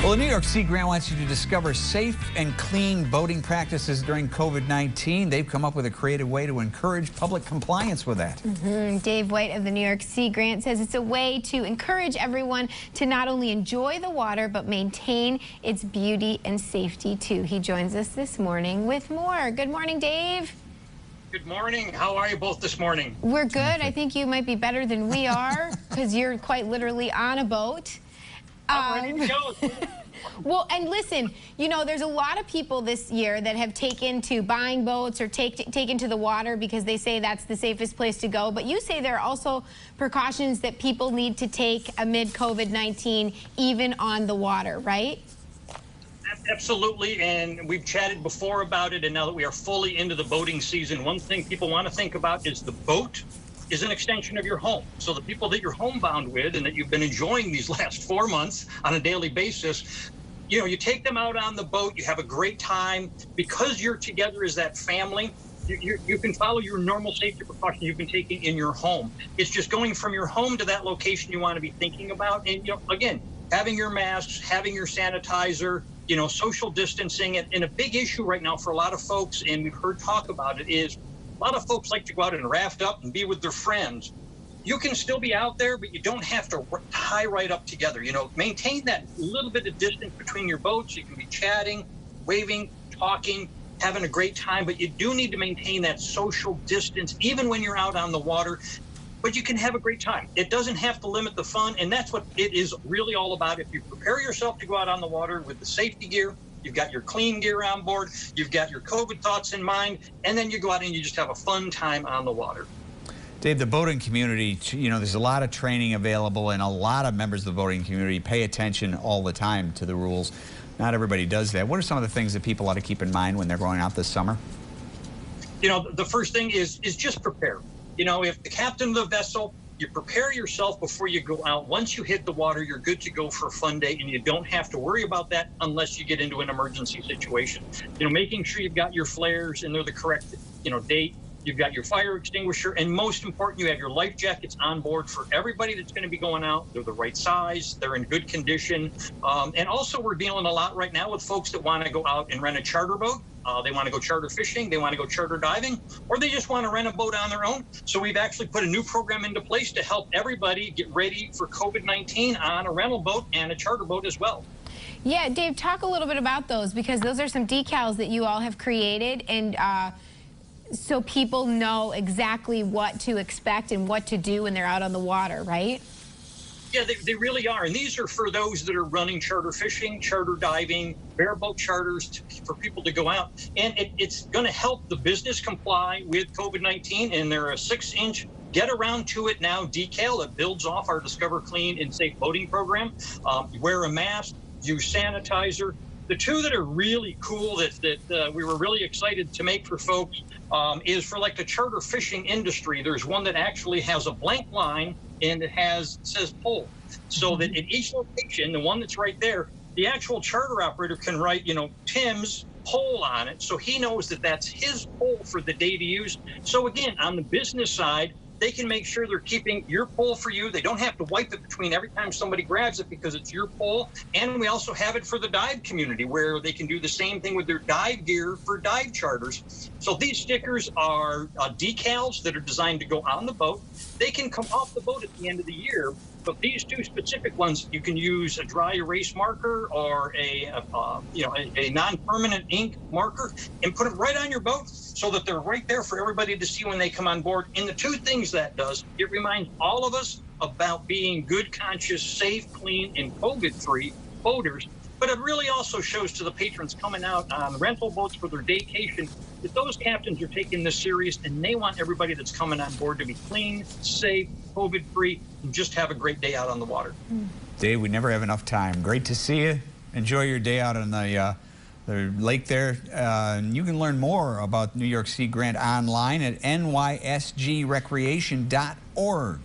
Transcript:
Well, the New York Sea grant wants you to discover safe and clean boating practices during COVID-19. They've come up with a creative way to encourage public compliance with that. Dave White of the New York Sea grant says it's a way to encourage everyone to not only enjoy the water, but maintain its beauty and safety too. He joins us this morning with more. Good morning, Dave. Good morning. How are you both this morning? We're good. I think you might be better than we are because you're quite literally on a boat. I'm ready to go. Well, and listen, you know, there's a lot of people this year that have taken to buying boats or taken to the water because they say that's the safest place to go. But you say there are also precautions that people need to take amid COVID-19, even on the water, right? Absolutely, and we've chatted before about it, and now that we are fully into the boating season, one thing people want to think about is the boat is an extension of your home. So the people that you're homebound with and that you've been enjoying these last 4 months on a daily basis, you know, you take them out on the boat, you have a great time. Because you're together as that family, you can follow your normal safety precautions you've been taking in your home. It's just going from your home to that location you want to be thinking about. And, you know, again, having your masks, having your sanitizer, you know, social distancing. And a big issue right now for a lot of folks, and we've heard talk about it, is a lot of folks like to go out and raft up and be with their friends. You can still be out there, but you don't have to tie right up together. You know, maintain that little bit of distance between your boats. You can be chatting, waving, talking, having a great time, but you do need to maintain that social distance even when you're out on the water. But you can have a great time. It doesn't have to limit the fun, and that's what it is really all about. If you prepare yourself to go out on the water with the safety gear, you've got your clean gear on board, you've got your COVID thoughts in mind, and then you go out and you just have a fun time on the water. Dave, the boating community, you know, there's a lot of training available, and a lot of members of the boating community pay attention all the time to the rules. Not everybody does that. What are some of the things that people ought to keep in mind when they're going out this summer? You know, the first thing is just prepare. You know, if the captain of the vessel, you prepare yourself before you go out. Once you hit the water, you're good to go for a fun day, and you don't have to worry about that unless you get into an emergency situation. You know, making sure you've got your flares and they're the correct, you know, date. You've got your fire extinguisher, and most important, you have your life jackets on board for everybody that's going to be going out. They're the right size, they're in good condition. And also, we're dealing a lot right now with folks that want to go out and rent a charter boat. They want to go charter fishing, they want to go charter diving, or they just want to rent a boat on their own. So we've actually put a new program into place to help everybody get ready for COVID-19 on a rental boat and a charter boat as well. Yeah, Dave, talk a little bit about those, because those are some decals that you all have created, and so people know exactly what to expect and what to do when they're out on the water, right? Yeah, they really are. And these are for those that are running charter fishing, charter diving, bareboat charters for people to go out. And it's going to help the business comply with COVID-19. And they're a 6-inch get around to it now decal that builds off our Discover Clean and Safe Boating program. Wear a mask, use sanitizer. The two that are really cool that we were really excited to make for folks is for like the charter fishing industry. There's one that actually has a blank line and it says pole. So that at each location, the one that's right there, the actual charter operator can write, you know, Tim's pole on it. So he knows that that's his pole for the day to use. So again, on the business side, they can make sure they're keeping your pole for you. They don't have to wipe it between every time somebody grabs it because it's your pole. And we also have it for the dive community where they can do the same thing with their dive gear for dive charters. So these stickers are decals that are designed to go on the boat. They can come off the boat at the end of the year, but these two specific ones, you can use a dry erase marker or a non-permanent ink marker and put them right on your boat so that they're right there for everybody to see when they come on board. And the two things that does, it reminds all of us about being good, conscious, safe, clean, and COVID-free boaters. But it really also shows to the patrons coming out on rental boats for their vacation that those captains are taking this serious, and they want everybody that's coming on board to be clean, safe, COVID-free, and just have a great day out on the water. Dave, we never have enough time. Great to see you. Enjoy your day out on the lake there. And you can learn more about New York Sea Grant online at nysgrecreation.org.